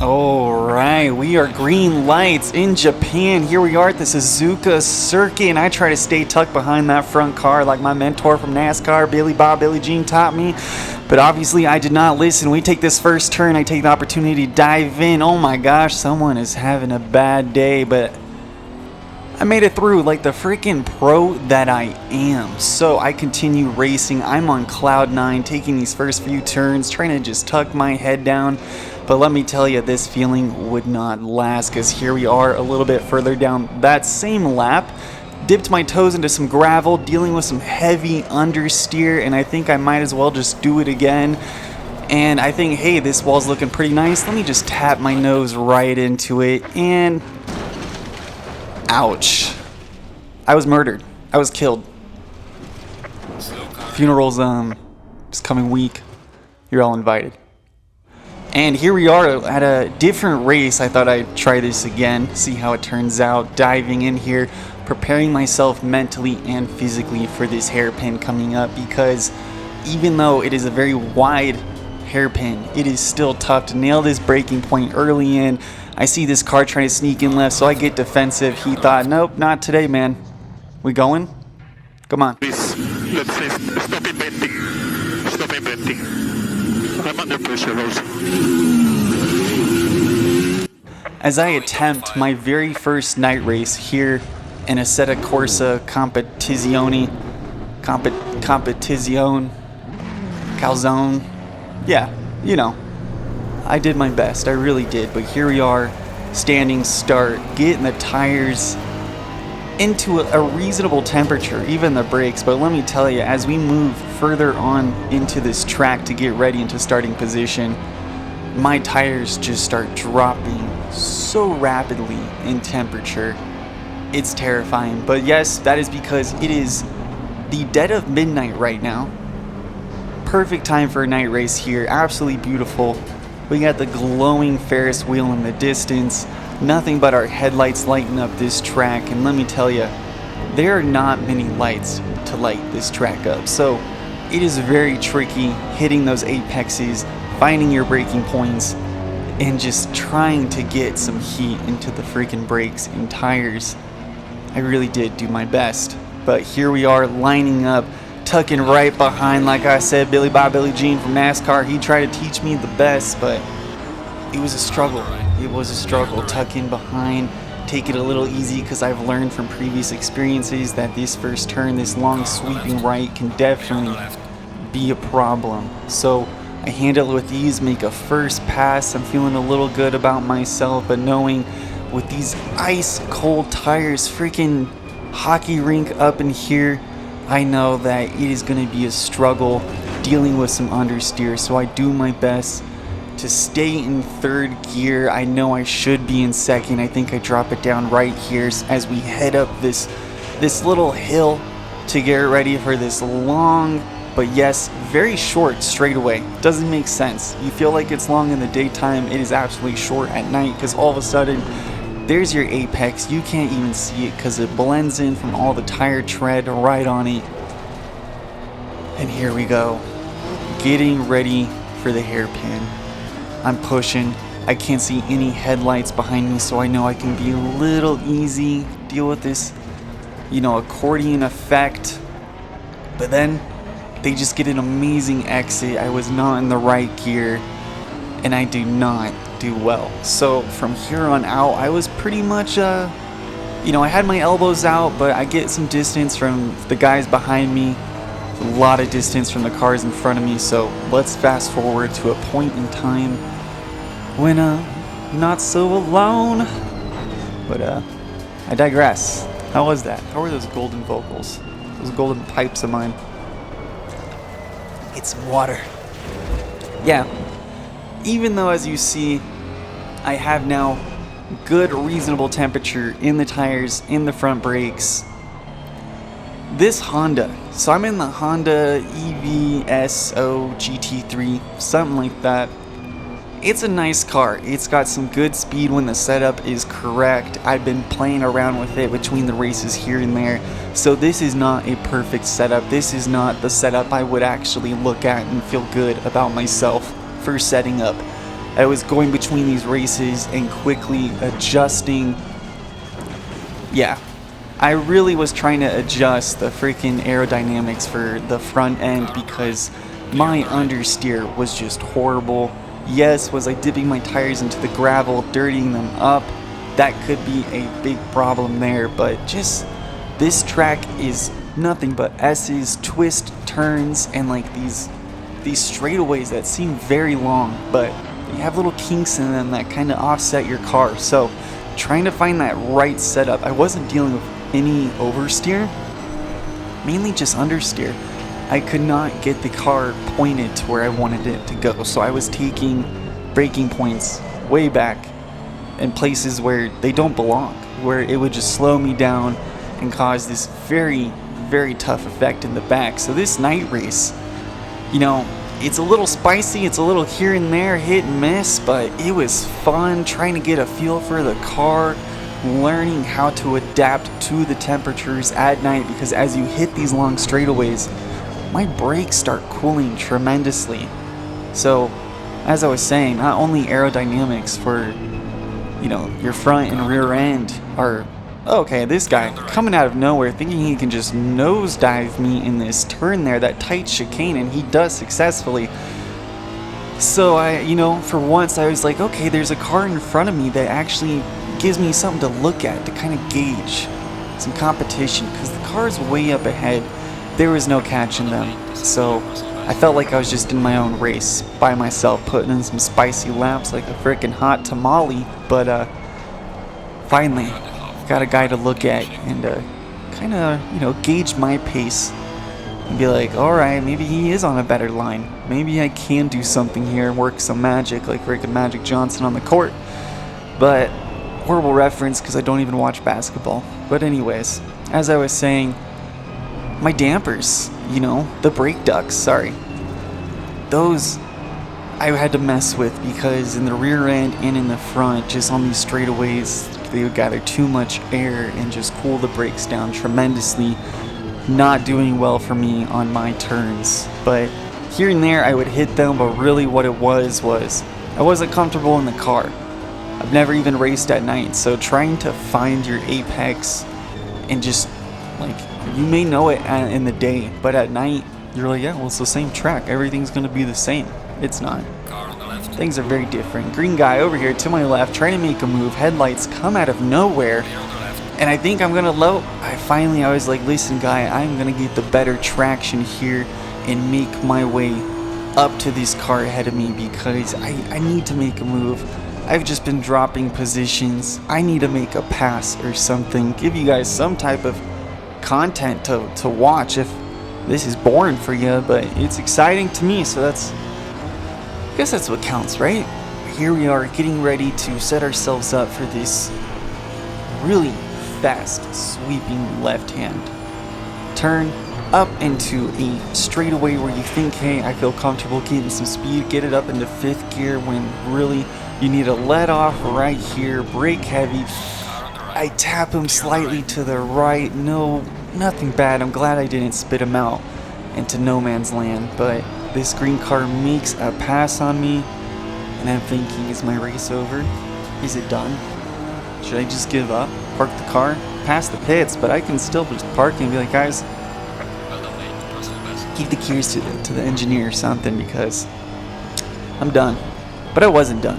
Alright, we are green lights in Japan. Here we are at the Suzuka circuit, and I try to stay tucked behind that front car like my mentor from NASCAR, Billy Jean, taught me. But obviously I did not listen. We take this first turn, I take the opportunity to dive in. Oh my gosh, someone is having a bad day, but I made it through like the freaking pro that I am. So I continue racing. I'm on cloud 9, taking these first few turns, trying to just tuck my head down. But let me tell you, this feeling would not last, because here we are a little bit further down that same lap. Dipped my toes into some gravel, dealing with some heavy understeer, and I think I might as well just do it again. And I think, hey, this wall's looking pretty nice. Let me just tap my nose right into it, and ouch. I was murdered. I was killed. Funeral's this coming week. You're all invited. And here we are at a different race. I thought I'd try this again, see how it turns out. Diving in here, preparing myself mentally and physically for this hairpin coming up, because even though it is a very wide hairpin, it is still tough to nail this braking point early in. I see this car trying to sneak in left, so I get defensive. He thought, nope, not today, man. We going? Come on. Please, let's say, stop inventing. Stop inventing. I'm under pressure also. As I attempt my very first night race here in Assetto Corsa Competizione, Calzone, yeah, you know, I did my best, I really did, but here we are, standing start, getting the tires into a reasonable temperature, even the brakes. But let me tell you, as we move further on into this track to get ready into starting position, my tires just start dropping so rapidly in temperature. It's terrifying. But yes, that is because it is the dead of midnight right now. Perfect time for a night race here. Absolutely beautiful. We got the glowing Ferris wheel in the distance. Nothing but our headlights lighting up this track, and let me tell you, there are not many lights to light this track up. So it is very tricky hitting those apexes, finding your braking points, and just trying to get some heat into the freaking brakes and tires. I really did do my best, but here we are lining up, tucking right behind, like I said, Billy Jean from NASCAR. He tried to teach me the best, but it was a struggle. It was a struggle. Tuck in behind, take it a little easy, because I've learned from previous experiences that this first turn, this long sweeping right, can definitely be a problem. So I handle it with ease, make a first pass. I'm feeling a little good about myself, but knowing with these ice cold tires, freaking hockey rink up in here, I know that it is going to be a struggle dealing with some understeer. So I do my best to stay in third gear. I know I should be in second. I think I drop it down right here as we head up this little hill to get ready for this long, but yes, very short straightaway. Doesn't make sense. You feel like it's long in the daytime. It is absolutely short at night, because all of a sudden there's your apex. You can't even see it because it blends in from all the tire tread right on it. And here we go, getting ready for the hairpin. I'm pushing. I can't see any headlights behind me, so I know I can be a little easy, deal with this, accordion effect. But then they just get an amazing exit. I was not in the right gear, and I do not do well. So from here on out, I was pretty much, I had my elbows out, but I get some distance from the guys behind me. A lot of distance from the cars in front of me. So let's fast forward to a point in time when I'm not so alone. But I digress. How was that? How were those golden vocals? Those golden pipes of mine? Get some water. Yeah. Even though, as you see, I have now good reasonable temperature in the tires, in the front brakes, this Honda, so I'm in the Honda EVSO GT3, something like that. It's a nice car. It's got some good speed when the setup is correct. I've been playing around with it between the races here and there. So this is not a perfect setup. This is not the setup I would actually look at and feel good about myself for setting up I was going between these races and quickly adjusting. Yeah, I really was trying to adjust the freaking aerodynamics for the front end because my understeer was just horrible. Yes, was I dipping my tires into the gravel, dirtying them up? That could be a big problem there, but just this track is nothing but S's, twist, turns, and like these straightaways that seem very long, but they have little kinks in them that kind of offset your car. So trying to find that right setup. I wasn't dealing with any oversteer, mainly just understeer. I could not get the car pointed to where I wanted it to go, so I was taking braking points way back in places where they don't belong, where it would just slow me down and cause this very, very tough effect in the back. So this night race, you know, it's a little spicy, it's a little here and there, hit and miss, but it was fun trying to get a feel for the car, learning how to adapt to the temperatures at night, because as you hit these long straightaways, my brakes start cooling tremendously. So, as I was saying, not only aerodynamics for, you know, your front and rear end are, okay, this guy coming out of nowhere thinking he can just nosedive me in this turn there, that tight chicane, and he does successfully. So I, you know, for once I was like, okay, there's a car in front of me that actually gives me something to look at, to kind of gauge some competition, because the car's way up ahead. There was no catching them. So I felt like I was just in my own race by myself, putting in some spicy laps like a freaking hot tamale. But finally got a guy to look at and kind of, you know, gauge my pace and be like, alright, maybe he is on a better line. Maybe I can do something here and work some magic like freaking Magic Johnson on the court. But horrible reference because I don't even watch basketball. But anyways, as I was saying, my dampers, you know, the brake ducts, sorry, those I had to mess with because in the rear end and in the front, just on these straightaways, they would gather too much air and just cool the brakes down tremendously, not doing well for me on my turns. But here and there I would hit them, but really what it was I wasn't comfortable in the car. I've never even raced at night, so trying to find your apex and just, like, you may know it in the day, but at night you're like, yeah, well, it's the same track, everything's gonna be the same. It's not. Things are very different. Green guy over here to my left trying to make a move, headlights come out of nowhere, and I think I'm gonna I was like, listen guy, I'm gonna get the better traction here and make my way up to this car ahead of me, because I need to make a move. I've just been dropping positions. I need to make a pass or something, give you guys some type of content to watch if this is boring for you, but it's exciting to me, so I guess that's what counts, right? Here we are getting ready to set ourselves up for this really fast sweeping left hand turn up into a straightaway where you think, hey, I feel comfortable getting some speed, get it up into fifth gear, when really you need to let off right here, brake heavy. I tap him slightly to the right. No, nothing bad. I'm glad I didn't spit him out into no man's land. But this green car makes a pass on me, and I'm thinking, is my race over? Is it done? Should I just give up? Park the car? Pass the pits, but I can still just park and be like, guys, give the keys to the engineer or something, because I'm done. But I wasn't done.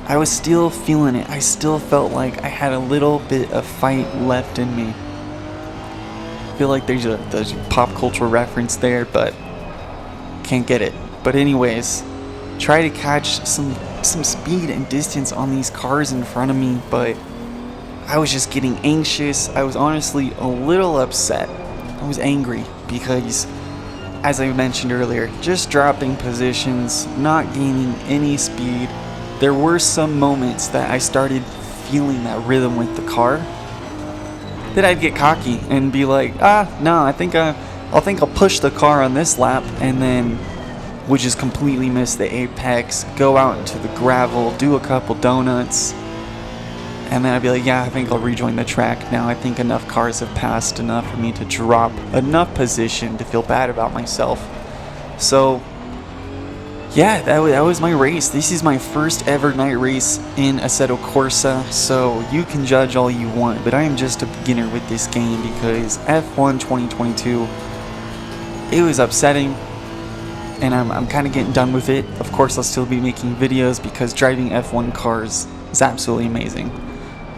I was still feeling it. I still felt like I had a little bit of fight left in me. I feel like there's a pop culture reference there, but can't get it. But anyways, try to catch some speed and distance on these cars in front of me, but I was just getting anxious. I was honestly a little upset. I was angry because, as I mentioned earlier, just dropping positions, not gaining any speed. There were some moments that I started feeling that rhythm with the car, that I'd get cocky and be like, no, I think I'll push the car on this lap, and then would just completely miss the apex, go out into the gravel, do a couple donuts, and then I'd be like, yeah, I think I'll rejoin the track now. I think enough cars have passed enough for me to drop enough position to feel bad about myself. So yeah, that was my race. This is my first ever night race in Assetto Corsa, so you can judge all you want, but I am just a beginner with this game because F1 2022, it was upsetting, and I'm kind of getting done with it. Of course, I'll still be making videos because driving F1 cars is absolutely amazing,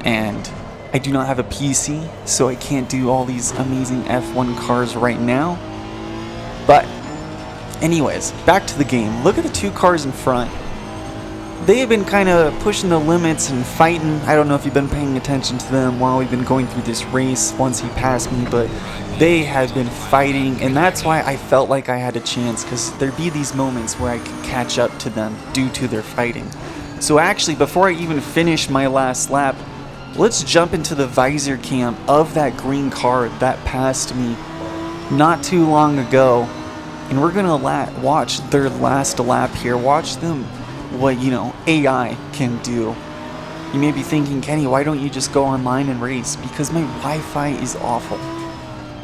and I do not have a PC, so I can't do all these amazing F1 cars right now, but anyways, back to the game. Look at the two cars in front. They have been kind of pushing the limits and fighting. I don't know if you've been paying attention to them while we've been going through this race once he passed me, but they have been fighting, and that's why I felt like I had a chance, because there'd be these moments where I could catch up to them due to their fighting. So actually, before I even finish my last lap, let's jump into the visor cam of that green car that passed me not too long ago. And we're gonna watch their last lap here. Watch them, what AI can do. You may be thinking, Kenny, why don't you just go online and race? Because my Wi-Fi is awful.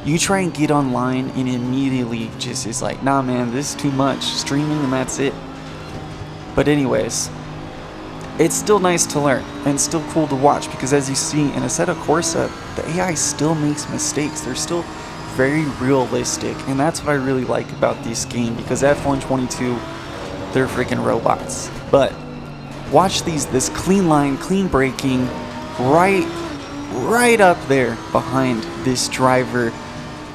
You try and get online and immediately just is like, nah man, this is too much. Streaming and that's it. But anyways, it's still nice to learn and still cool to watch because as you see in Assetto Corsa, the AI still makes mistakes. They're still very realistic, and that's what I really like about this game because F1 22, they're freaking robots. But watch this clean line, clean braking, right up there behind this driver.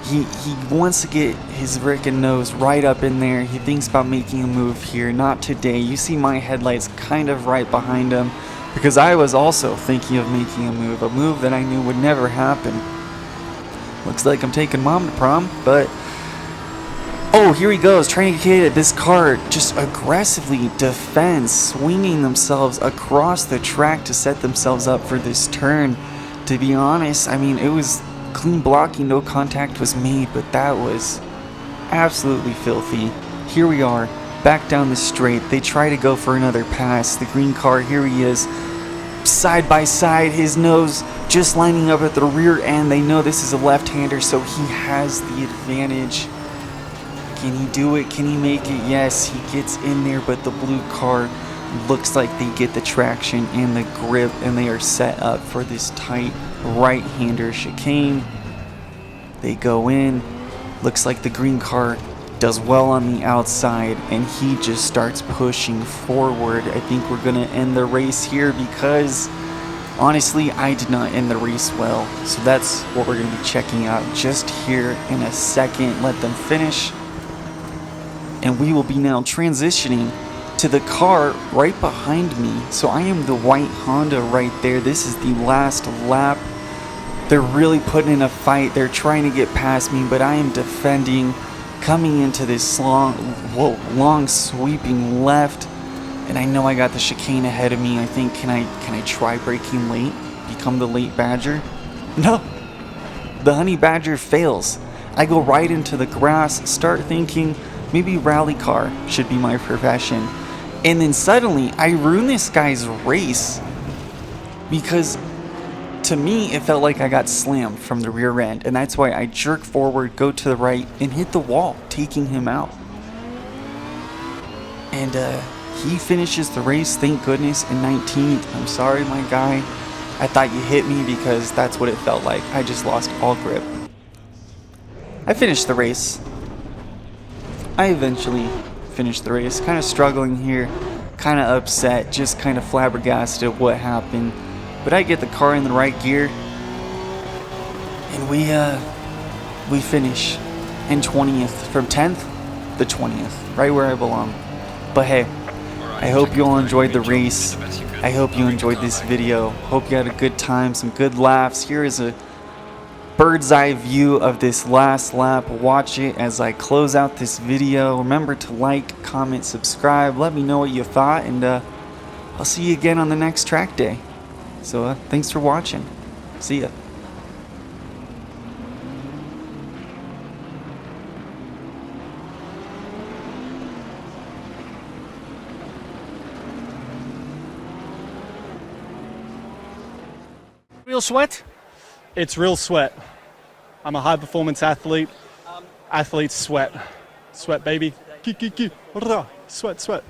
He wants to get his freaking nose right up in there. He thinks about making a move here. Not today. You see my headlights kind of right behind him because I was also thinking of making a move that I knew would never happen. Looks like I'm taking mom to prom, but oh, here he goes, trying to get this car just aggressively defends, swinging themselves across the track to set themselves up for this turn. To be honest, I mean, it was clean blocking, no contact was made, but that was absolutely filthy. Here we are, back down the straight. They try to go for another pass. The green car, here he is, side by side, his nose just lining up at the rear end. They know this is a left-hander, so he has the advantage. Can he do it? Can he make it? Yes, he gets in there, but the blue car looks like they get the traction and the grip, and they are set up for this tight right-hander chicane. They go in. Looks like the green car does well on the outside, and he just starts pushing forward. I think we're going to end the race here because honestly, I did not end the race well, so that's what we're going to be checking out just here in a second. Let them finish, and we will be now transitioning to the car right behind me. So I am the white Honda right there. This is the last lap. They're really putting in a fight. They're trying to get past me, but I am defending, coming into this long sweeping left. And I know I got the chicane ahead of me. I think, can I try braking late? Become the late badger? No. The honey badger fails. I go right into the grass, start thinking maybe rally car should be my profession. And then suddenly I ruin this guy's race because to me it felt like I got slammed from the rear end. And that's why I jerk forward, go to the right, and hit the wall, taking him out. And he finishes the race, thank goodness, in 19th. I'm sorry, my guy. I thought you hit me because that's what it felt like. I just lost all grip. I finished the race. I eventually finished the race. Kind of struggling here. Kind of upset. Just kind of flabbergasted at what happened. But I get the car in the right gear. And we finish in 20th. From 10th to 20th. Right where I belong. But hey, I hope you all enjoyed the race. I hope you enjoyed this video. Hope you had a good time, some good laughs. Here is a bird's eye view of this last lap. Watch it as I close out this video. Remember to like, comment, subscribe. Let me know what you thought, and I'll see you again on the next track day. So thanks for watching. See ya. Real sweat? It's real sweat. I'm a high performance athlete. Athletes sweat. Sweat, baby. Hurrah. Sweat.